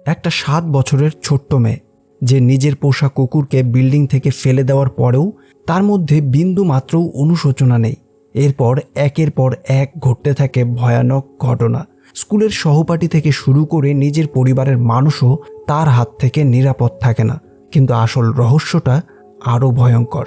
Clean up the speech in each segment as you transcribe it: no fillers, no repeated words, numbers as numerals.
একটা 7 বছরের ছোট্ট মেয়ে, যে নিজের পোষা কুকুরকে বিল্ডিং থেকে ফেলে দেওয়ার পরেও তার মধ্যে বিন্দু মাত্রও অনুশোচনা নেই। এরপর একের পর এক ঘটতে থাকে ভয়ানক ঘটনা। স্কুলের সহপাঠী থেকে শুরু করে নিজের পরিবারের মানুষও তার হাত থেকে নিরাপদ থাকে না। কিন্তু আসল রহস্যটা আরও ভয়ঙ্কর।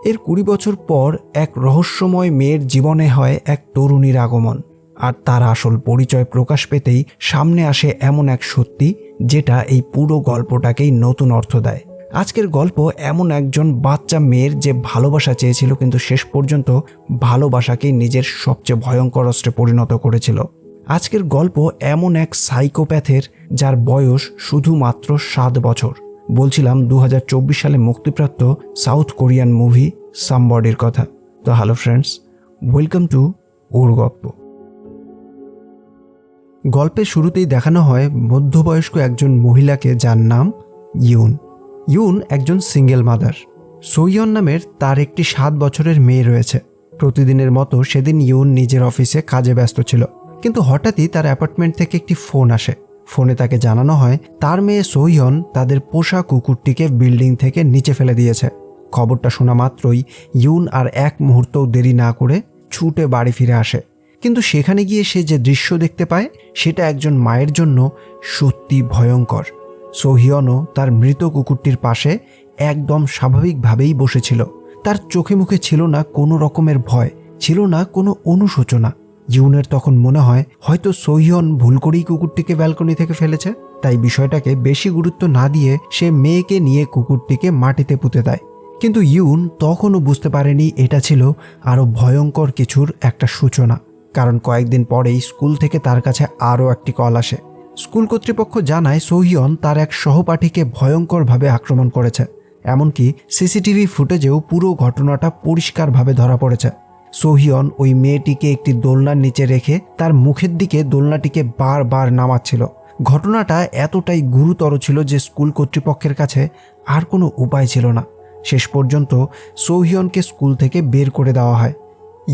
এর 20 বছর পর এক রহস্যময় মেয়ের জীবনে হয় এক তরুণীর আগমন, আর তার আসল পরিচয় প্রকাশ পেতেই সামনে আসে এমন এক সত্যি যেটা এই পুরো গল্পটাকেই নতুন অর্থ দেয়। আজকের গল্প এমন একজন বাচ্চা মেয়ের যে ভালোবাসা চেয়েছিল, কিন্তু শেষ পর্যন্ত ভালোবাসাকেই নিজের সবচেয়ে ভয়ঙ্কর অস্ত্রে পরিণত করেছিল। আজকের গল্প এমন এক সাইকোপ্যাথের যার বয়স শুধুমাত্র 7 বছর। বলছিলাম 2024 সালে মুক্তিপ্রাপ্ত সাউথ কোরিয়ান মুভি সামবডির কথা। তো হ্যালো ফ্রেন্ডস, ওয়েলকাম টু ওর গল্প। গল্পের শুরুতেই দেখানো হয় মধ্যবয়স্ক একজন মহিলাকে, যার নাম ইউন। ইউন একজন সিঙ্গেল মাদার। সোইয়ন নামের তার একটি 7 বছরের মেয়ে রয়েছে। প্রতিদিনের মতো সেদিন ইউন নিজের অফিসে কাজে ব্যস্ত ছিল, কিন্তু হঠাৎই তার অ্যাপার্টমেন্ট থেকে একটি ফোন আসে। ফোনে তাকে জানানো হয় তার মেয়ে সোইয়ন তাদের পোষা কুকুরটিকে বিল্ডিং থেকে নিচে ফেলে দিয়েছে। খবরটা শোনা মাত্রই ইউন আর এক মুহূর্তও দেরি না করে ছুটে বাড়ি ফিরে আসে। কিন্তু সেখানে গিয়ে সে যে দৃশ্য দেখতে পায় সেটা একজন মায়ের জন্য সত্যি ভয়ঙ্কর। সোহিয়নও তার মৃত কুকুরটির পাশে একদম স্বাভাবিকভাবেই বসেছিল। তার চোখে মুখে ছিল না কোনো রকমের ভয়, ছিল না কোনো অনুশোচনা। ইউনের তখন মনে হয় হয়তো সোহিয়ন ভুল করেই কুকুরটিকে ব্যালকনি থেকে ফেলেছে। তাই বিষয়টাকে বেশি গুরুত্ব না দিয়ে সে মেয়েকে নিয়ে কুকুরটিকে মাটিতে পুঁতে দেয়। কিন্তু ইউন তখনও বুঝতে পারেনি এটা ছিল আরও ভয়ঙ্কর কিছুর একটা সূচনা। কারণ কয়েকদিন পরেই স্কুল থেকে তার কাছে আরও একটি কল আসে। স্কুল কর্তৃপক্ষ জানায় সোহিয়ন তার এক সহপাঠীকে ভয়ঙ্করভাবে আক্রমণ করেছে। এমনকি সিসিটিভি ফুটেজেও পুরো ঘটনাটা পরিষ্কারভাবে ধরা পড়েছে। সোহিয়ন ওই মেয়েটিকে একটি দোলনার নিচে রেখে তার মুখের দিকে দোলনাটিকে বারবার নামাচ্ছিল। ঘটনাটা এতটাই গুরুতর ছিল যে স্কুল কর্তৃপক্ষের কাছে আর কোনো উপায় ছিল না। শেষ পর্যন্ত সোহিয়নকে স্কুল থেকে বের করে দেওয়া হয়।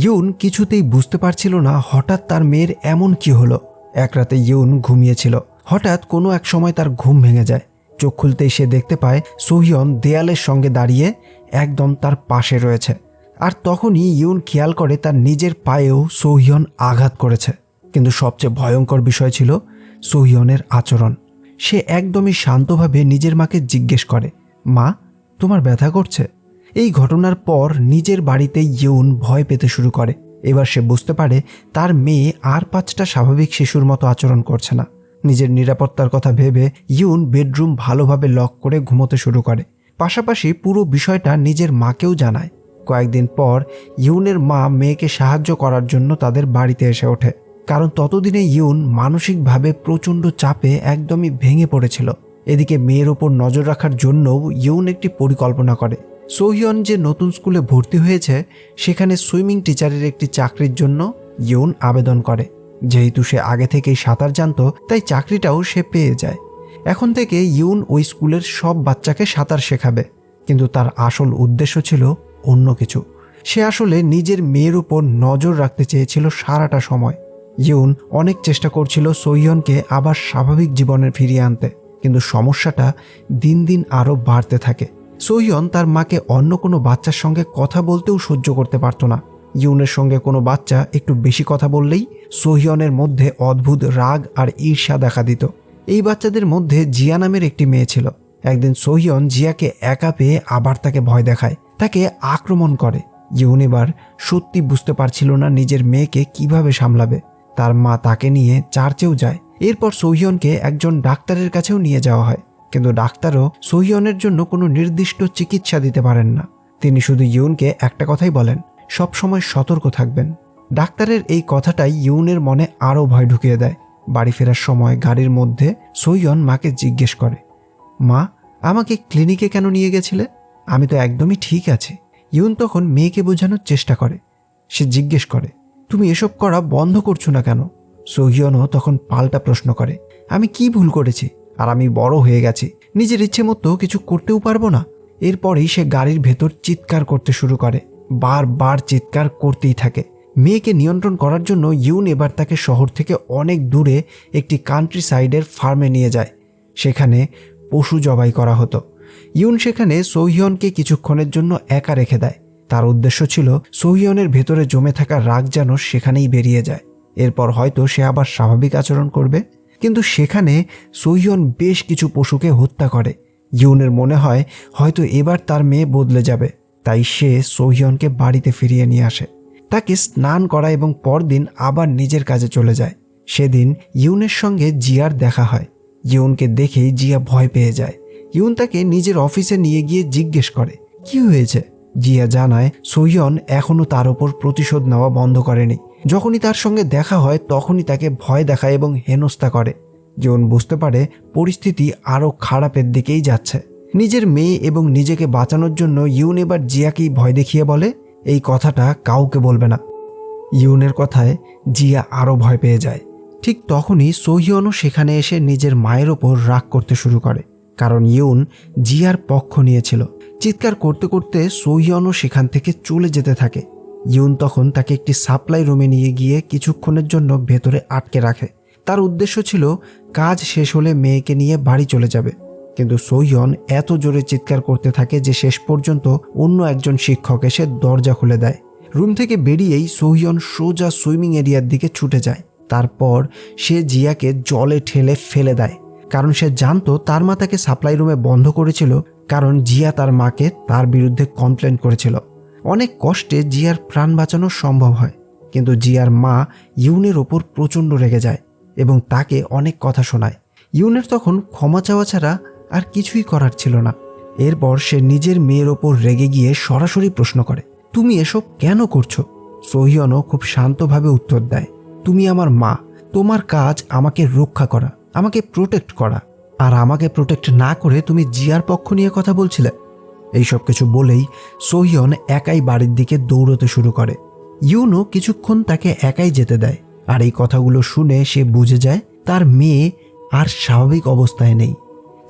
ইউন কিছুতেই বুঝতে পারছিল না হঠাৎ তার মেয়ের এমন কি হলো। এক রাতে ইউন ঘুমিয়েছিল। হঠাৎ কোনো এক সময় তার ঘুম ভেঙে যায়। চোখ খুলতেই সে দেখতে পায় সোহিয়ন দেয়ালের সঙ্গে দাঁড়িয়ে একদম তার পাশে রয়েছে। আর তখনই ইউন খেয়াল করে তার নিজের পায়েও সোহিয়ন আঘাত করেছে। কিন্তু সবচেয়ে ভয়ঙ্কর বিষয় ছিল সোহিয়নের আচরণ। সে একদমই শান্তভাবে নিজের মাকে জিজ্ঞেস করে, মা, তোমার ব্যথা করছে? এই ঘটনার পর নিজের বাড়িতে ইউন ভয় পেতে শুরু করে। এবার সে বুঝতে পারে তার মেয়ে আর 5টা স্বাভাবিক শিশুর মতো আচরণ করছে না। নিজের নিরাপত্তার কথা ভেবে ইউন বেডরুম ভালোভাবে লক করে ঘুমোতে শুরু করে। পাশাপাশি পুরো বিষয়টা নিজের মাকেও জানায়। কয়েকদিন পর ইউনের মা মেয়েকে সাহায্য করার জন্য তাদের বাড়িতে এসে ওঠে। কারণ ততদিনে ইউন মানসিকভাবে প্রচণ্ড চাপে একদমই ভেঙে পড়েছিল। এদিকে মেয়ের ওপর নজর রাখার জন্যও ইউন একটি পরিকল্পনা করে। সোহিয়ন যে নতুন স্কুলে ভর্তি হয়েছে সেখানে সুইমিং টিচারের একটি চাকরির জন্য ইউন আবেদন করে। যেহেতু সে আগে থেকেই সাঁতার জানতো, তাই চাকরিটাও সে পেয়ে যায়। এখন থেকে ইউন ওই স্কুলের সব বাচ্চাকে সাঁতার শেখাবে। কিন্তু তার আসল উদ্দেশ্য ছিল অন্য কিছু। সে আসলে নিজের মেয়ের উপর নজর রাখতে চেয়েছিল সারাটা সময়। ইউন অনেক চেষ্টা করছিল সোহিয়নকে আবার স্বাভাবিক জীবনে ফিরিয়ে আনতে, কিন্তু সমস্যাটা দিন দিন আরও বাড়তে থাকে। সোহিয়ন তার মাকে অন্য কোনো বাচ্চার সঙ্গে কথা বলতেও সহ্য করতে পারত না। ইউনের সঙ্গে কোনো বাচ্চা একটু বেশি কথা বললেই সোহিয়নের মধ্যে অদ্ভুত রাগ আর ঈর্ষা দেখা দিত। এই বাচ্চাদের মধ্যে জিয়া নামের একটি মেয়ে ছিল। একদিন সোহিয়ন জিয়াকে একা পেয়ে আবার তাকে ভয় দেখায়, তাকে আক্রমণ করে। ইউন এবার সত্যি বুঝতে পারছিল না নিজের মেয়েকে কিভাবে সামলাবে। তার মা তাকে নিয়ে চার্চেও যায়। এরপর সোহিয়নকে একজন ডাক্তারের কাছেও নিয়ে যাওয়া হয়, কিন্তু ডাক্তারও সোহিয়নের জন্য কোনো নির্দিষ্ট চিকিৎসা দিতে পারেন না। তিনি শুধু ইউনকে একটা কথাই বলেন, সবসময় সতর্ক থাকবেন। ডাক্তারের এই কথাটাই ইউনের মনে আরও ভয় ঢুকিয়ে দেয়। বাড়ি ফেরার সময় গাড়ির মধ্যে সোহিয়ন মাকে জিজ্ঞেস করে, মা, আমাকে ক্লিনিকে কেন নিয়ে গেছিলে? আমি তো একদমই ঠিক আছি। ইউন তখন মেয়েকে বোঝানোর চেষ্টা করে। সে জিজ্ঞেস করে, তুমি এসব করা বন্ধ করছো না কেন? সোহিয়নও তখন পাল্টা প্রশ্ন করে, আমি কি ভুল করেছি? আর আমি বড় হয়ে গেছি, নিজের ইচ্ছে মতো কিছু করতেও পারবো না? এরপরেই সে গাড়ির ভেতর চিৎকার করতে শুরু করে, বারবার চিৎকার করতেই থাকে। মেয়েকে নিয়ন্ত্রণ করার জন্য ইউন এবার তাকে শহর থেকে অনেক দূরে একটি কান্ট্রি সাইডের ফার্মে নিয়ে যায়। সেখানে পশু জবাই করা হতো। ইউন সেখানে সোহিয়নকে কিছুক্ষণের জন্য একা রেখে দেয়। তার উদ্দেশ্য ছিল সোহিয়নের ভেতরে জমে থাকা রাগ যেন সেখানেই বেরিয়ে যায়। এরপর হয়তো সে আবার স্বাভাবিক আচরণ করবে। কিন্তু সেখানে সোহিয়ন বেশ কিছু পশুকে হত্যা করে। ইউনের মনে হয় হয়তো এবার তার মেয়ে বদলে যাবে, তাই সে সোহিয়নকে বাড়িতে ফিরিয়ে নিয়ে আসে। তাকে স্নান করা এবং পরদিন আবার নিজের কাজে চলে যায়। সেদিন ইউনের সঙ্গে জিয়ার দেখা হয়। ইউনকে দেখেই জিয়া ভয় পেয়ে যায়। ইউন তাকে নিজের অফিসে নিয়ে গিয়ে জিজ্ঞেস করে কি হয়েছে। জিয়া জানায় সোহিয়ন এখনও তার ওপর প্রতিশোধ নেওয়া বন্ধ করেনি। যখনই তার সঙ্গে দেখা হয় তখনই তাকে ভয় দেখায় এবং হেনস্থা করে। ইউন বুঝতে পারে পরিস্থিতি আরও খারাপের দিকেই যাচ্ছে। নিজের মেয়ে এবং নিজেকে বাঁচানোর জন্য ইউন এবার জিয়াকেই ভয় দেখিয়ে বলে এই কথাটা কাউকে বলবে না। ইউনের কথায় জিয়া আরও ভয় পেয়ে যায়। ঠিক তখনই সোহিয়নও সেখানে এসে নিজের মায়ের ওপর রাগ করতে শুরু করে, কারণ ইউন জিয়ার পক্ষ নিয়েছিল। চিৎকার করতে করতে সোহিয়নও সেখান থেকে চলে যেতে থাকে। ইউন তখন তাকে একটি সাপ্লাই রুমে নিয়ে গিয়ে কিছুক্ষণের জন্য ভেতরে আটকে রাখে। তার উদ্দেশ্য ছিল কাজ শেষ হলে মেয়েকে নিয়ে বাড়ি চলে যাবে। কিন্তু সোহিয়ন এত জোরে চিৎকার করতে থাকে যে শেষ পর্যন্ত অন্য একজন শিক্ষক এসে দরজা খুলে দেয়। রুম থেকে বেরিয়েই সোহিয়ন সোজা সুইমিং এরিয়ার দিকে ছুটে যায়। তারপর সে জিয়াকে জলে ঠেলে ফেলে দেয়, কারণ সে জানতো তার মা তাকে সাপ্লাই রুমে বন্ধ করেছিল কারণ জিয়া তার মাকে তার বিরুদ্ধে কমপ্লেন করেছিল। অনেক কষ্টে জিয়ার প্রাণ বাঁচানো সম্ভব হয়, কিন্তু জিয়ার মা ইউনের ওপর প্রচণ্ড রেগে যায় এবং তাকে অনেক কথা শোনায়। ইউনের তখন ক্ষমা চাওয়া ছাড়া আর কিছুই করার ছিল না। এরপর সে নিজের মেয়ের ওপর রেগে গিয়ে সরাসরি প্রশ্ন করে তুমি এসব কেন করছো। সোহিয়নও খুব শান্তভাবে উত্তর দেয় তুমি আমার মা, তোমার কাজ আমাকে রক্ষা করা, আমাকে প্রোটেক্ট করা, আর আমাকে প্রোটেক্ট না করে তুমি জিয়ার পক্ষ নিয়ে কথা বলছিলে। এইসব কিছু বলেই সোহিয়ন একাই বাড়ির দিকে দৌড়তে শুরু করে। ইউনও কিছুক্ষণ তাকে একাই যেতে দেয়, আর এই কথাগুলো শুনে সে বুঝে যায় তার মেয়ে আর স্বাভাবিক অবস্থায় নেই।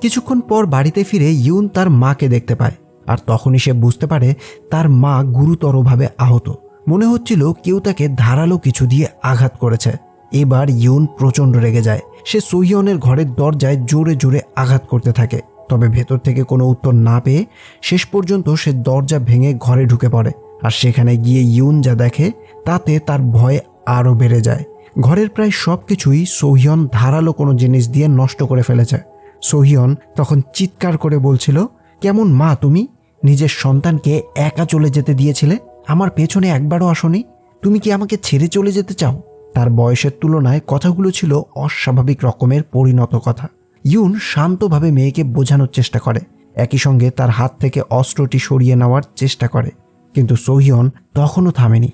কিছুক্ষণ পর বাড়িতে ফিরে ইউন তার মাকে দেখতে পায়, আর তখনই সে বুঝতে পারে তার মা গুরুতরভাবে আহত। মনে হচ্ছিল কেউ তাকে ধারালো কিছু দিয়ে আঘাত করেছে। এবার ইউন প্রচণ্ড রেগে যায়। সে সোহিয়নের ঘরের দরজায় জোরে জোরে আঘাত করতে থাকে, তবে ভেতর থেকে কোনো উত্তর না পেয়ে শেষ পর্যন্ত সে দরজা ভেঙে ঘরে ঢুকে পড়ে। আর সেখানে গিয়ে ইউন যা দেখে তাতে তার ভয় আরও বেড়ে যায়। ঘরের প্রায় সব কিছুই সোহিয়ন ধারালো কোনো জিনিস দিয়ে নষ্ট করে ফেলেছে। সোহিয়ন তখন চিৎকার করে বলছিল কেমন মা তুমি, নিজের সন্তানকে একা চলে যেতে দিয়েছিলে, আমার পেছনে একবারও আসোনি, তুমি কি আমাকে ছেড়ে চলে যেতে চাও। তার বয়সের তুলনায় কথাগুলো ছিল অস্বাভাবিক রকমের পরিণত কথা। ইউন শান্তভাবে মেয়েকে বোঝানোর চেষ্টা করে, একই সঙ্গে তার হাত থেকে অস্ত্রটি সরিয়ে নেওয়ার চেষ্টা করে, কিন্তু সোহিয়ন তখনও থামেনি।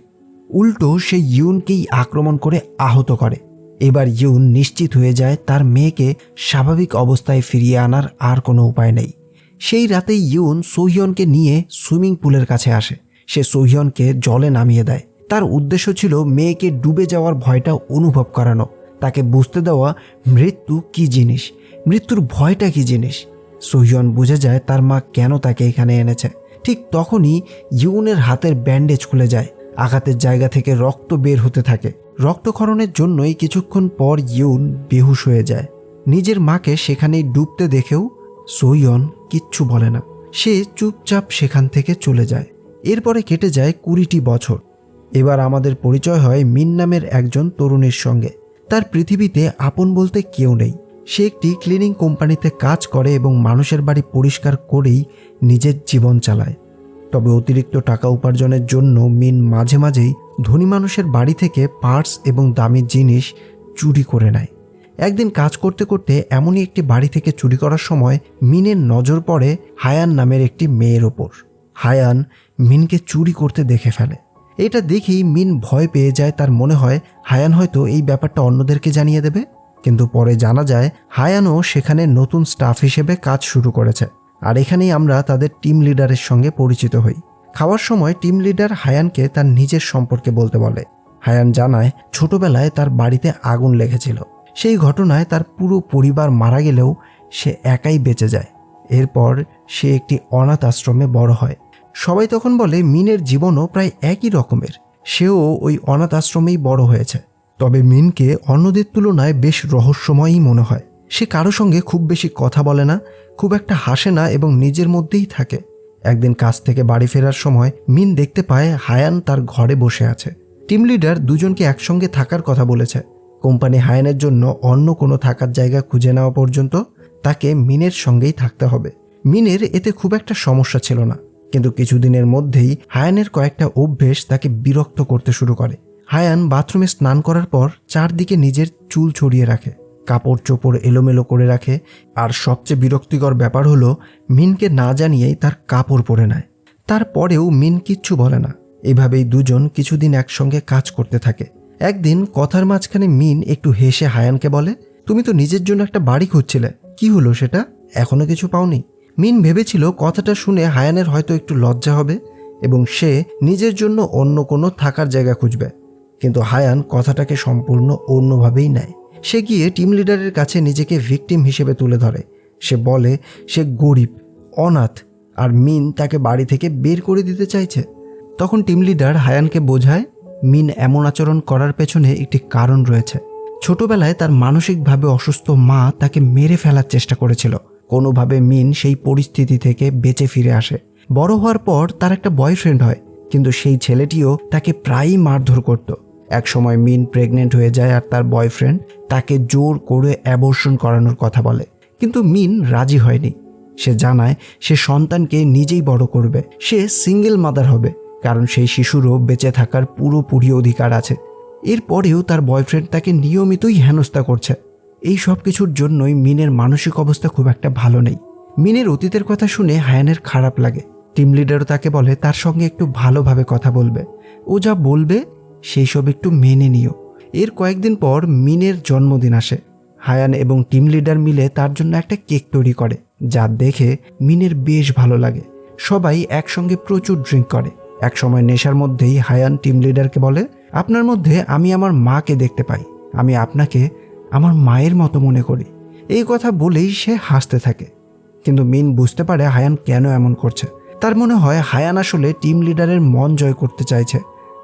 উল্টো সে ইউনকেই আক্রমণ করে আহত করে। এবার ইউন নিশ্চিত হয়ে যায় তার মেয়েকে স্বাভাবিক অবস্থায় ফিরিয়ে আনার আর কোনো উপায় নেই। সেই রাতে ইউন সোহিয়নকে নিয়ে সুইমিং পুলের কাছে আসে। সে সোহিয়নকে জলে নামিয়ে দেয়। তার উদ্দেশ্য ছিল মেয়েকে ডুবে যাওয়ার ভয়টা অনুভব করানো, তাকে বুঝতে দেওয়া মৃত্যু কী জিনিস, মৃত্যুর ভয়টা কী জিনিস। সোহিয়ন বুঝে যায় তার মা কেন তাকে এখানে এনেছে। ঠিক তখনই ইউনের হাতের ব্যান্ডেজ খুলে যায়। আঘাতের জায়গা থেকে রক্ত বের হতে থাকে। রক্তক্ষরণের জন্যই কিছুক্ষণ পর ইউন বেহুশ হয়ে যায়। নিজের মাকে সেখানেই ডুবতে দেখেও সোহিয়ন কিচ্ছু বলে না। সে চুপচাপ সেখান থেকে চলে যায়। এরপরে কেটে যায় 20টি বছর। এবার আমাদের পরিচয় হয় মিন নামের একজন তরুণীর সঙ্গে। তার পৃথিবীতে আপন বলতে কেউ নেই। সে একটি ক্লিনিং কোম্পানিতে কাজ করে এবং মানুষের বাড়ি পরিষ্কার করেই নিজের জীবন চালায়। তবে অতিরিক্ত টাকা উপার্জনের জন্য মিন মাঝে মাঝেই ধনী মানুষের বাড়ি থেকে পার্টস এবং দামি জিনিস চুরি করে নেয়। একদিন কাজ করতে করতে এমনই একটি বাড়ি থেকে চুরি করার সময় মিনের নজর পড়ে হায়ান নামের একটি মেয়ের ওপর। হায়ান মিনকে চুরি করতে দেখে ফেলে। এটা দেখেই মিন ভয় পেয়ে যায়। তার মনে হয় হায়ান হয়তো এই ব্যাপারটা অন্যদেরকে জানিয়ে দেবে, কিন্তু পরে জানা যায় হায়ানও সেখানে নতুন স্টাফ হিসেবে কাজ শুরু করেছে। আর এখানেই আমরা তাদের টিম লিডারের সঙ্গে পরিচিত হই। খাওয়ার সময় টিম লিডার হায়ানকে তার নিজের সম্পর্কে বলতে বলে। হায়ান জানায় ছোটবেলায় তার বাড়িতে আগুন লেগেছিল। সেই ঘটনায় তার পুরো পরিবার মারা গেলেও সে একাই বেঁচে যায়। এরপর সে একটি অনাথ আশ্রমে বড় হয়। সবাই তখন বলে মিনের জীবনও প্রায় একই রকমের, সেও ওই অনাথ আশ্রমেই বড় হয়েছে। তবে মিনকে অন্যদের তুলনায় বেশ রহস্যময়ই মনে হয়। সে কারো সঙ্গে খুব বেশি কথা বলে না, খুব একটা হাসে না এবং নিজের মধ্যেই থাকে। একদিন কাজ থেকে বাড়ি ফেরার সময় মিন দেখতে পায় হায়ান তার ঘরে বসে আছে। টিম লিডার দুজনকে একসঙ্গে থাকার কথা বলেছে। কোম্পানি হায়ানের জন্য অন্য কোনো থাকার জায়গা খুঁজে নেওয়া পর্যন্ত তাকে মিনের সঙ্গেই থাকতে হবে। মিনের এতে খুব একটা সমস্যা ছিল না, কিন্তু কিছুদিনের মধ্যেই হায়ানের কয়েকটা অভ্যেস তাকে বিরক্ত করতে শুরু করে। হায়ান বাথরুমে স্নান করার পর চারদিকে নিজের চুল ছড়িয়ে রাখে, কাপড় চোপড় এলোমেলো করে রাখে, আর সবচেয়ে বিরক্তিকর ব্যাপার হলো মিনকে না জানিয়েই তার কাপড় পরে নেয়। তারপরেও মিন কিচ্ছু বলে না। এভাবেই দুজন কিছুদিন একসঙ্গে কাজ করতে থাকে। একদিন কথার মাঝখানে মিন একটু হেসে হায়ানকে বলে, তুমি তো নিজের জন্য একটা বাড়ি খুঁজছিলে, কি হলো সেটা? এখনো কিছু পাওনি? মিন ভেবেছিল কথাটা শুনে হায়ানের হয়তো একটু লজ্জা হবে এবং সে নিজের জন্য অন্য কোনো থাকার জায়গা খুঁজবে, কিন্তু হায়ান কথাটাকে সম্পূর্ণ অন্যভাবেই নেয়। সে গিয়ে টিম লিডারের কাছে নিজেকে ভিকটিম হিসেবে তুলে ধরে। সে বলে সে গরিব, অনাথ, আর মিন তাকে বাড়ি থেকে বের করে দিতে চাইছে। তখন টিম লিডার হায়ানকে বোঝায় মিন এমন আচরণ করার পেছনে একটি কারণ রয়েছে। ছোটবেলায় তার মানসিকভাবে অসুস্থ মা তাকে মেরে ফেলার চেষ্টা করেছিল। কোনোভাবে মিন সেই পরিস্থিতি থেকে বেঁচে ফিরে আসে। বড় হওয়ার পর তার একটা বয়ফ্রেন্ড হয়, কিন্তু সেই ছেলেটিও তাকে প্রায়ই মারধর করত। একসময় মিন প্রেগনেন্ট হয়ে যায় আর তার বয়ফ্রেন্ড তাকে জোর করে অ্যাবর্শন করানোর কথা বলে, কিন্তু মিন রাজি হয়নি। সে জানায় সে সন্তানকে নিজেই বড় করবে, সে সিঙ্গেল মাদার হবে, কারণ সেই শিশুরও বেঁচে থাকার পুরোপুরি অধিকার আছে। এরপরেও তার বয়ফ্রেন্ড তাকে নিয়মিতই হেনস্থা করছে। এই সব কিছুর জন্যই মিনের মানসিক অবস্থা খুব একটা ভালো নেই। মিনের অতীতের কথা শুনে হায়ানের খারাপ লাগে। টিম লিডারও তাকে বলে তার সঙ্গে একটু ভালোভাবে কথা বলবে, ও যা বলবে সেই সব একটু মেনে নিও। এর কয়েকদিন পর মিনের জন্মদিন আসে। হায়ান এবং টিম লিডার মিলে তার জন্য একটা কেক তৈরি করে, যা দেখে মিনের বেশ ভালো লাগে। সবাই একসঙ্গে প্রচুর ড্রিঙ্ক করে। একসময় নেশার মধ্যেই হায়ান টিম লিডারকে বলে, আপনার মধ্যে আমি আমার মাকে দেখতে পাই, আমি আপনাকে আমার মায়ের মতো মনে করি। এই কথা বলেই সে হাসতে থাকে, কিন্তু মিন বুঝতে পারে হায়ান কেন এমন করছে। তার মনে হয় হায়ান আসলে টিম লিডারের মন জয় করতে চাইছে,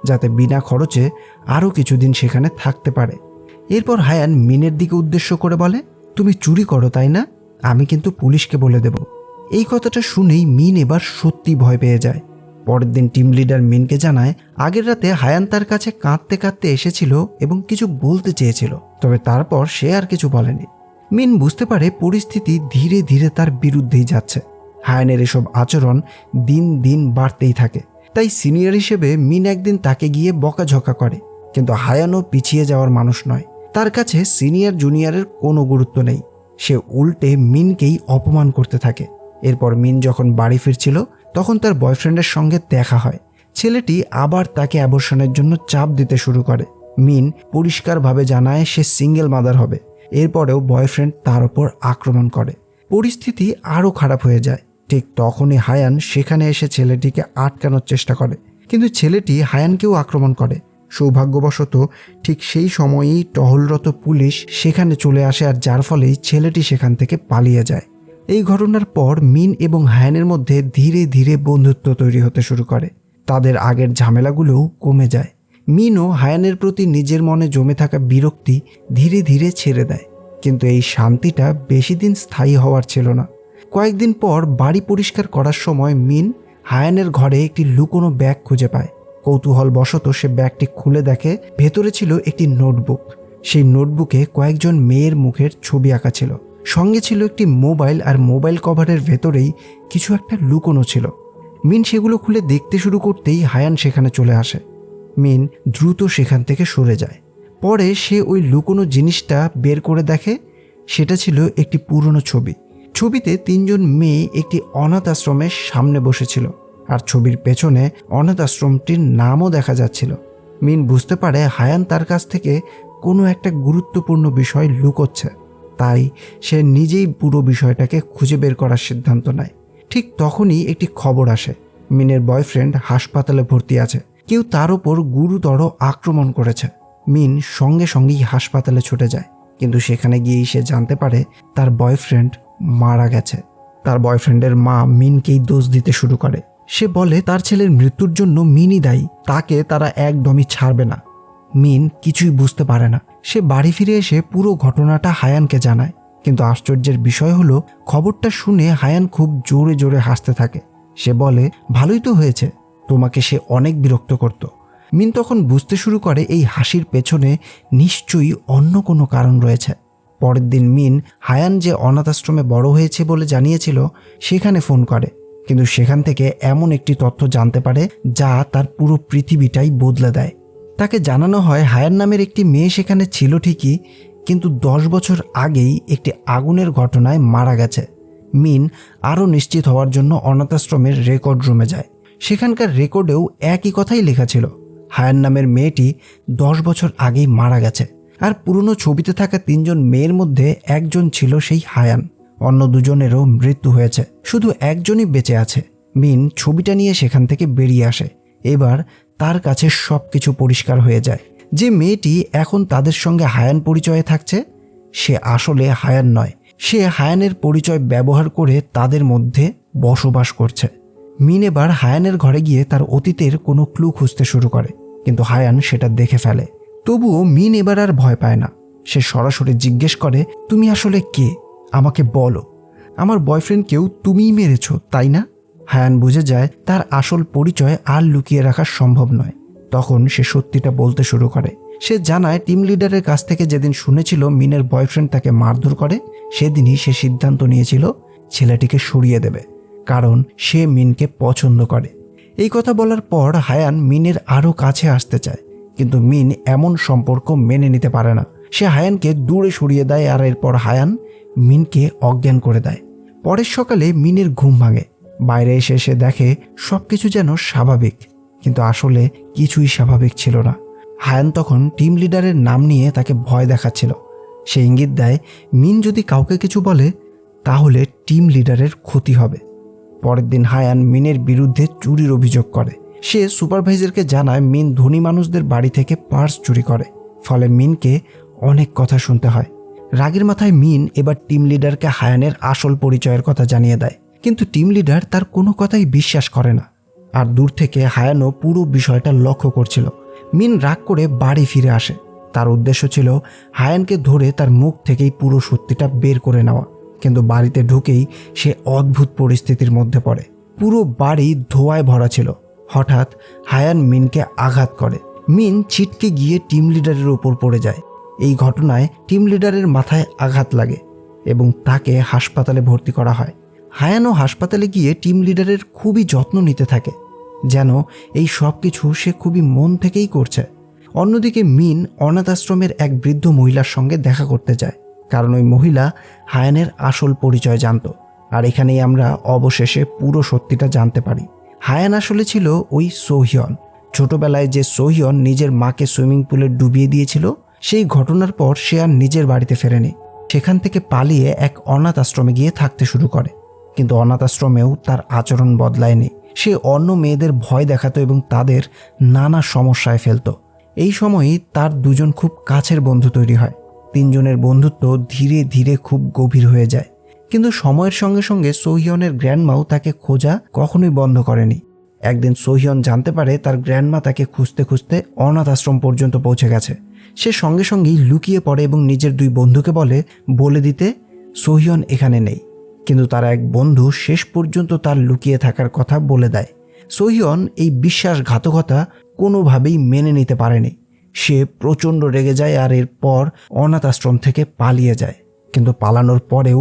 যাতে বিনা খরচে আরও কিছুদিন সেখানে থাকতে পারে। এরপর হায়ান মিনের দিকে উদ্দেশ্য করে বলে, তুমি চুরি করো তাই না? আমি কিন্তু পুলিশকে বলে দেব। এই কথাটা শুনেই মিন এবার সত্যি ভয় পেয়ে যায়। পরের দিন টিম লিডার মিনকে জানায় আগের রাতে হায়ান তার কাছে কাঁদতে কাঁদতে এসেছিল এবং কিছু বলতে চেয়েছিল, তবে তারপর সে আর কিছু বলেনি। মিন বুঝতে পারে পরিস্থিতি ধীরে ধীরে তার বিরুদ্ধেই যাচ্ছে। হায়ানের এসব আচরণ দিন দিন বাড়তেই থাকে। তাই সিনিয়র হিসেবে মিন একদিন তাকে গিয়ে বকাঝকা করে, কিন্তু হায়ানও পিছিয়ে যাওয়ার মানুষ নয়। তার কাছে সিনিয়র জুনিয়রের কোনো গুরুত্ব নেই। সে উল্টে মিনকেই অপমান করতে থাকে। এরপর মিন যখন বাড়ি ফিরছিল তখন তার বয়ফ্রেন্ডের সঙ্গে দেখা হয়। ছেলেটি আবার তাকে অ্যাবর্শনের জন্য চাপ দিতে শুরু করে। মিন পরিষ্কারভাবে জানায় সে সিঙ্গেল মাদার হবে। এরপরেও বয়ফ্রেন্ড তার ওপর আক্রমণ করে। পরিস্থিতি আরও খারাপ হয়ে যায়। ঠিক তখনই হায়ান সেখানে এসে ছেলেটিকে আটকানোর চেষ্টা করে, কিন্তু ছেলেটি হায়ানকেও আক্রমণ করে। সৌভাগ্যবশত ঠিক সেই সময়েই টহলরত পুলিশ সেখানে চলে আসে, আর যার ফলেই ছেলেটি সেখান থেকে পালিয়ে যায়। এই ঘটনার পর মিন এবং হায়ানের মধ্যে ধীরে ধীরে বন্ধুত্ব তৈরি হতে শুরু করে। তাদের আগের ঝামেলাগুলোও কমে যায়। মিনও হায়ানের প্রতি নিজের মনে জমে থাকা বিরক্তি ধীরে ধীরে ছেড়ে দেয়, কিন্তু এই শান্তিটা বেশি দিন স্থায়ী হওয়ার ছিল না। কয়েকদিন পর বাড়ি পরিষ্কার করার সময় মিন হায়ানের ঘরে একটি লুকোনো ব্যাগ খুঁজে পায়। কৌতূহলবশত সে ব্যাগটি খুলে দেখে ভেতরে ছিল একটি নোটবুক। সেই নোটবুকে কয়েকজন মেয়ের মুখের ছবি আঁকা ছিল। সঙ্গে ছিল একটি মোবাইল, আর মোবাইল কভারের ভেতরেই কিছু একটা লুকোনো ছিল। মিন সেগুলো খুলে দেখতে শুরু করতেই হায়ান সেখানে চলে আসে। মিন দ্রুত সেখান থেকে সরে যায়। পরে সে ওই লুকোনো জিনিসটা বের করে দেখে সেটা ছিল একটি পুরনো ছবি। ছবিতে তিনজন মেয়ে একটি অনাথ আশ্রমের সামনে বসেছিল, আর ছবির পেছনে অনাথ আশ্রমটির নামও দেখা যাচ্ছিল। মিন বুঝতে পারে হায়ান তার কাছ থেকে কোনো একটা গুরুত্বপূর্ণ বিষয় লুকোচ্ছে, তাই সে নিজেই পুরো বিষয়টাকে খুঁজে বের করার সিদ্ধান্ত নেয়। ঠিক তখনই একটি খবর আসে, মিনের বয়ফ্রেন্ড হাসপাতালে ভর্তি আছে, কেউ তার ওপর গুরুতর আক্রমণ করেছে। মিন সঙ্গে সঙ্গেই হাসপাতালে ছুটে যায়, কিন্তু সেখানে গিয়েই সে জানতে পারে তার বয়ফ্রেন্ড মারা গেছে। তার বয়ফ্রেন্ডের মা মিনকেই দোষ দিতে শুরু করে। সে বলে তার ছেলের মৃত্যুর জন্য মিনই দায়ী, তাকে তারা একদমই ছাড়বে না। মিন কিছুই বুঝতে পারে না। সে বাড়ি ফিরে এসে পুরো ঘটনাটা হায়ানকে জানায়, কিন্তু আশ্চর্যের বিষয় হলো খবরটা শুনে হায়ান খুব জোরে জোরে হাসতে থাকে। সে বলে, ভালোই তো হয়েছে, তোমাকে সে অনেক বিরক্ত করত। মিন তখন বুঝতে শুরু করে এই হাসির পেছনে নিশ্চয়ই অন্য কোনো কারণ রয়েছে। পরের দিন মিন হায়ান যে অনাথ আশ্রমে বড় হয়েছে বলে জানিয়েছিল সেখানে ফোন করে, কিন্তু সেখান থেকে এমন একটি তথ্য জানতে পারে যা তার পুরো পৃথিবীটাই বদলে দেয়। তাকে জানানো হয় হায়ান নামের একটি মেয়ে সেখানে ছিল ঠিকই, কিন্তু 10 বছর আগেই একটি আগুনের ঘটনায় মারা গেছে। মিন আরও নিশ্চিত হওয়ার জন্য অনাথ আশ্রমের রেকর্ড রুমে যায়। সেখানকার রেকর্ডেও একই কথাই লেখা ছিল, হায়ান নামের মেয়েটি 10 বছর আগেই মারা গেছে। আর পুরনো ছবিতে থাকা 3 জন মেয়ের মধ্যে একজন ছিল সেই হায়ান। অন্য 2 জনেরও মৃত্যু হয়েছে, শুধু একজনই বেঁচে আছে। মিন ছবিটা নিয়ে সেখান থেকে বেরিয়ে আসে। এবার তার কাছে সবকিছু পরিষ্কার হয়ে যায়। যে মেয়েটি এখন তাদের সঙ্গে হায়ান পরিচয়ে থাকছে সে আসলে হায়ান নয়, সে হায়ানের পরিচয় ব্যবহার করে তাদের মধ্যে বসবাস করছে। মিন এবার হায়ানের ঘরে গিয়ে তার অতীতের কোনো ক্লু খুঁজতে শুরু করে, কিন্তু হায়ান সেটা দেখে ফেলে। তবুও মিন এবার আর ভয় পায় না। সে সরাসরি জিজ্ঞেস করে, তুমি আসলে কে? আমাকে বলো। আমার বয়ফ্রেন্ডকেও তুমিই মেরেছ, তাই না? হায়ান বুঝে যায় তার আসল পরিচয় আর লুকিয়ে রাখা সম্ভব নয়। তখন সে সত্যিটা বলতে শুরু করে। সে জানায় টিম লিডারের কাছ থেকে যেদিন শুনেছিল মিনের বয়ফ্রেন্ড তাকে মারধর করে, সেদিনই সে সিদ্ধান্ত নিয়েছিল ছেলেটিকে সরিয়ে দেবে, কারণ সে মিনকে পছন্দ করে। এই কথা বলার পর হায়ান মিনের আরও কাছে আসতে চায়, কিন্তু মিন এমন সম্পর্ক মেনে নিতে পারে না। সে হায়ানকে দূরে সরিয়ে দেয় আর এরপর হায়ান মিনকে অজ্ঞান করে দেয়। পরের সকালে মিনের ঘুম ভাঙে। বাইরে এসে সে দেখে সবকিছু যেন স্বাভাবিক, কিন্তু আসলে কিছুই স্বাভাবিক ছিল না। হায়ান তখন টিম লিডারের নাম নিয়ে তাকে ভয় দেখাচ্ছিল। সে ইঙ্গিত দেয় মিন যদি কাউকে কিছু বলে তাহলে টিম লিডারের ক্ষতি হবে। পরের দিন হায়ান মিনের বিরুদ্ধে চুরির অভিযোগ করে। সে সুপারভাইজারকে জানায় মিন ধনী মানুষদের বাড়ি থেকে পার্স চুরি করে, ফলে মিনকে অনেক কথা শুনতে হয়। রাগের মাথায় মিন এবার টিম লিডারকে হায়ানের আসল পরিচয়ের কথা জানিয়ে দেয়, কিন্তু টিম লিডার তার কোনো কথাই বিশ্বাস করে না। আর দূর থেকে হায়ানও পুরো বিষয়টা লক্ষ্য করছিল। মিন রাগ করে বাড়ি ফিরে আসে। তার উদ্দেশ্য ছিল হায়ানকে ধরে তার মুখ থেকেই পুরো সত্যিটা বের করে নেওয়া, কিন্তু বাড়িতে ঢুকেই সে অদ্ভুত পরিস্থিতির মধ্যে পড়ে। পুরো বাড়ি ধোঁয়ায় ভরা ছিল। হঠাৎ হায়ান মিনকে আঘাত করে। মিন ছিটকে গিয়ে টিম লিডারের ওপর পড়ে যায়। এই ঘটনায় টিম লিডারের মাথায় আঘাত লাগে এবং তাকে হাসপাতালে ভর্তি করা হয়। হায়ানও হাসপাতালে গিয়ে টিম লিডারের খুবই যত্ন নিতে থাকে, যেন এই সব কিছু সে খুবই মন থেকেই করছে। অন্যদিকে মিন অনাথ আশ্রমের এক বৃদ্ধ মহিলার সঙ্গে দেখা করতে যায়, কারণ ওই মহিলা হায়ানের আসল পরিচয় জানত। আর এখানেই আমরা অবশেষে পুরো সত্যিটা জানতে পারি। হায়ান আসলে ছিল ওই সোহিয়ন। ছোটবেলায় যে সোহিয়ন নিজের মাকে সুইমিং পুলে ডুবিয়ে দিয়েছিল, সেই ঘটনার পর সে আর নিজের বাড়িতে ফেরেনি। সেখান থেকে পালিয়ে এক অনাথ আশ্রমে গিয়ে থাকতে শুরু করে, কিন্তু অনাথ আশ্রমেও তার আচরণ বদলায়নি। সে অন্য মেয়েদের ভয় দেখাতো এবং তাদের নানা সমস্যায় ফেলত। এই সময়ই তার 2 জন খুব কাছের বন্ধু তৈরি হয়। 3 জনের বন্ধুত্ব ধীরে ধীরে খুব গভীর হয়ে যায়। কিন্তু সময়ের সঙ্গে সঙ্গে সোহিয়নের গ্র্যান্ডমাও তাকে খোঁজা কখনোই বন্ধ করেনি। একদিন সোহিয়ন জানতে পারে তার গ্র্যান্ডমা তাকে খুঁজতে খুঁজতে অনাথ আশ্রম পর্যন্ত পৌঁছে গেছে। সে সঙ্গে সঙ্গেই লুকিয়ে পড়ে এবং নিজের 2 বন্ধুকে বলে দিতে সোহিয়ন এখানে নেই। কিন্তু তার এক বন্ধু শেষ পর্যন্ত তার লুকিয়ে থাকার কথা বলে দেয়। সোহিয়ন এই বিশ্বাসঘাতকতা কোনোভাবেই মেনে নিতে পারেনি। সে প্রচণ্ড রেগে যায় আর এরপর অনাথ আশ্রম থেকে পালিয়ে যায়। কিন্তু পালানোর পরেও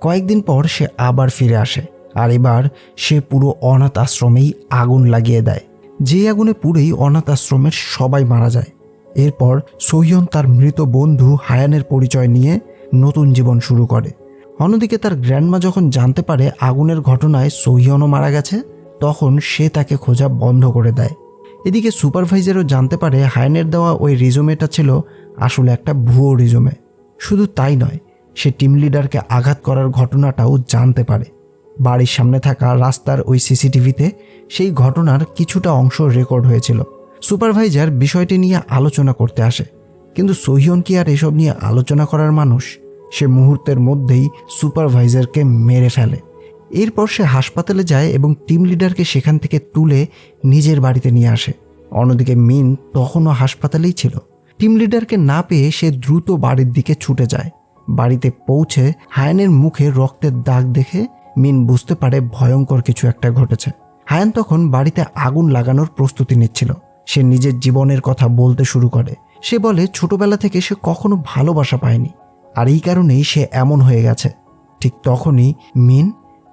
কয়েকদিন পর সে আবার ফিরে আসে, আর এবার সে পুরো অনাথ আশ্রমেই আগুন লাগিয়ে দেয়। যে আগুনে পুড়েই অনাথ আশ্রমের সবাই মারা যায়। এরপর সোহিয়ন তার মৃত বন্ধু হায়ানের পরিচয় নিয়ে নতুন জীবন শুরু করে। অন্যদিকে তার গ্র্যান্ডমা যখন জানতে পারে আগুনের ঘটনায় সোহিয়নও মারা গেছে, তখন সে তাকে খোঁজা বন্ধ করে দেয়। এদিকে সুপারভাইজারও জানতে পারে হায়ানের দেওয়া ওই রিজুমেটা ছিল আসলে একটা ভুয়ো রিজুমে। শুধু তাই নয়, সে টিম লিডারকে আঘাত করার ঘটনাটাও জানতে পারে। বাড়ির সামনে থাকা রাস্তার ওই সিসিটিভিতে সেই ঘটনার কিছুটা অংশ রেকর্ড হয়েছিল। সুপারভাইজার বিষয়টি নিয়ে আলোচনা করতে আসে, কিন্তু সোহিয়ন কি আর এসব নিয়ে আলোচনা করার মানুষ? সে মুহূর্তের মধ্যেই সুপারভাইজারকে মেরে ফেলে। এরপর সে হাসপাতালে যায় এবং টিম লিডারকে সেখান থেকে তুলে নিজের বাড়িতে নিয়ে আসে। অন্যদিকে মিন তখনও হাসপাতালেই ছিল। টিম লিডারকে না পেয়ে সে দ্রুত বাড়ির দিকে ছুটে যায়। বাড়িতে পৌঁছে হায়ানের মুখে রক্তের দাগ দেখে মিন বুঝতে পারে ভয়ঙ্কর কিছু একটা ঘটেছে। হায়ান তখন বাড়িতে আগুন লাগানোর প্রস্তুতি নিচ্ছিল। সে নিজের জীবনের কথা বলতে শুরু করে। সে বলে ছোটবেলা থেকে সে কখনো ভালোবাসা পায়নি, আর এই কারণেই সে এমন হয়ে গেছে। ঠিক তখনই মিন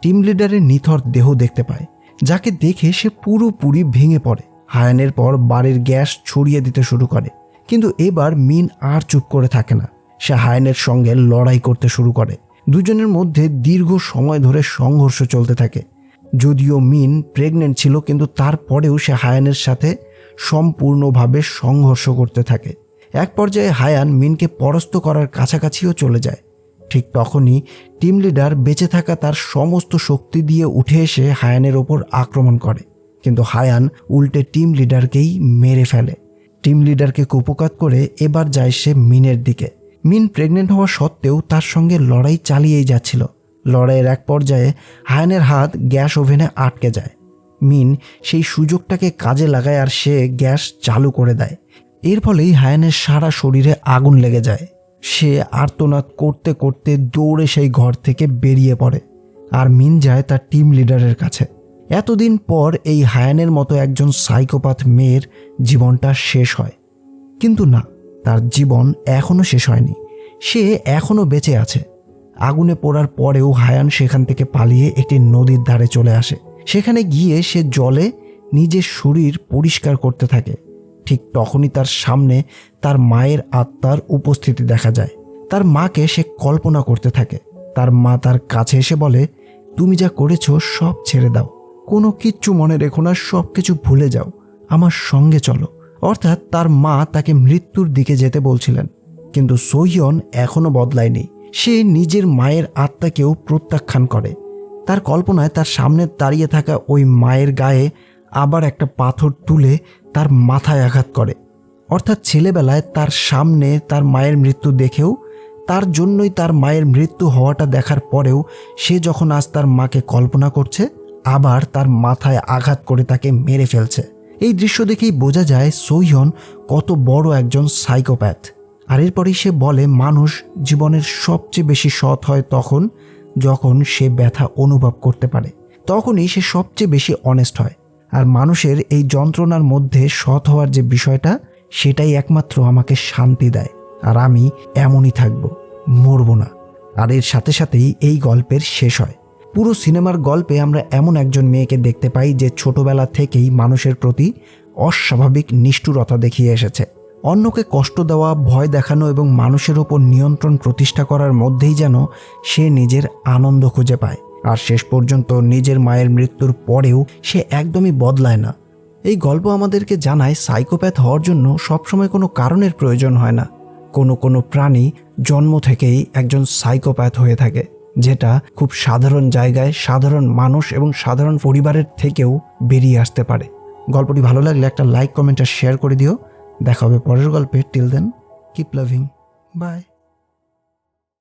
টিম লিডারের নিথর দেহ দেখতে পায়, যাকে দেখে সে পুরোপুরি ভেঙে পড়ে। হায়ানের পর বাড়ির গ্যাস ছড়িয়ে দিতে শুরু করে, কিন্তু এবার মিন আর চুপ করে থাকে না। সে হায়ানের সঙ্গে লড়াই করতে শুরু করে। দুজনের মধ্যে দীর্ঘ সময় ধরে সংঘর্ষ চলতে থাকে। যদিও মিন প্রেগনেন্ট ছিল, কিন্তু তারপরেও সে হায়ানের সাথে সম্পূর্ণভাবে সংঘর্ষ করতে থাকে। এক পর্যায়ে হায়ান মিনকে পরাস্ত করার কাছাকাছিও চলে যায়। ঠিক তখনই টিম লিডার বেঁচে থাকা তার সমস্ত শক্তি দিয়ে উঠে এসে হায়ানের ওপর আক্রমণ করে, কিন্তু হায়ান উল্টে টিম লিডারকেই মেরে ফেলে। টিম লিডারকে কুপকাত করে এবার যায় সে মিনের দিকে। মিন প্রেগনেন্ট হওয়া সত্ত্বেও তার সঙ্গে লড়াই চালিয়েই যাচ্ছিল। লড়াইয়ের এক পর্যায়ে হায়ানের হাত গ্যাস ওভেনে আটকে যায়। মিন সেই সুযোগটাকে কাজে লাগায় আর সে গ্যাস চালু করে দেয়। এর ফলেই হায়ানের সারা শরীরে আগুন লেগে যায়। সে আর্তনাদ করতে করতে দৌড়ে সেই ঘর থেকে বেরিয়ে পড়ে, আর মিন যায় তার টিম লিডারের কাছে। এতদিন পর এই হায়ানের মতো একজন সাইকোপ্যাথ মেয়ের জীবনটা শেষ হয়, কিন্তু না, তার জীবন এখনও শেষ হয়নি। সে এখনও বেঁচে আছে। আগুনে পোড়ার পরেও হায়ান সেখান থেকে পালিয়ে একটি নদীর ধারে চলে আসে। সেখানে গিয়ে সে জলে নিজের শরীর পরিষ্কার করতে থাকে। ঠিক তখনই তার সামনে তার মায়ের আত্মার উপস্থিতি দেখা যায়। তার মাকে সে কল্পনা করতে থাকে। তার মা তার কাছে এসে বলে, তুমি যা করেছো সব ছেড়ে দাও, কোনো কিচ্ছু মনে রেখো না, সব কিছু ভুলে যাও, আমার সঙ্গে চলো। অর্থাৎ তার মা তাকে মৃত্যুর দিকে যেতে বলছিলেন, কিন্তু সোহিয়ন এখনও বদলায়নি। সে নিজের মায়ের আত্মাকেও প্রত্যাখ্যান করে। তার কল্পনায় তার সামনে দাঁড়িয়ে থাকা ওই মায়ের গায়ে আবার একটা পাথর তুলে তার মাথায় আঘাত করে। অর্থাৎ ছেলেবেলায় তার সামনে তার মায়ের মৃত্যু দেখেও, তার জন্যই তার মায়ের মৃত্যু হওয়াটা দেখার পরেও সে যখন আজ তার মাকে কল্পনা করছে, আবার তার মাথায় আঘাত করে তাকে মেরে ফেলছে। এই দৃশ্য দেখেই বোঝা যায় সোহিয়ন কত বড় একজন সাইকোপ্যাথ। আর এরপরেই সে বলে, মানুষ জীবনের সবচেয়ে বেশি সৎ হয় যখন সে ব্যথা অনুভব করতে পারে, তখনই সে সবচেয়ে বেশি অনেস্ট হয়। আর মানুষের এই যন্ত্রণার মধ্যে সৎ হওয়ার যে বিষয়টা, সেটাই একমাত্র আমাকে শান্তি দেয়। আর আমি এমনই থাকব, মরব না। আর এর সাথে সাথেই এই গল্পের শেষ হয়। পুরো সিনেমার গল্পে আমরা এমন একজন মেয়েকে দেখতে পাই যে ছোটবেলা থেকেই মানুষের প্রতি অস্বাভাবিক নিষ্ঠুরতা দেখিয়ে এসেছে। অন্যকে কষ্ট দেওয়া, ভয় দেখানো এবং মানুষের ওপর নিয়ন্ত্রণ প্রতিষ্ঠা করার মধ্যেই যেন সে নিজের আনন্দ খুঁজে পায়। আর শেষ পর্যন্ত নিজের মায়ের মৃত্যুর পরেও সে একদমই বদলায় না। এই গল্প আমাদেরকে জানায়, সাইকোপ্যাথ হওয়ার জন্য সবসময় কোনো কারণের প্রয়োজন হয় না। কোনো প্রাণী জন্ম থেকেই একজন সাইকোপ্যাথ হয়ে থাকে, যেটা খুব সাধারণ জায়গায়, সাধারণ মানুষ এবং সাধারণ পরিবারের থেকেও বেরিয়ে আসতে পারে। গল্পটি ভালো লাগলে একটা লাইক, কমেন্ট আর শেয়ার করে দিও। দেখা হবে পরের গল্পে। Till then, keep loving, by.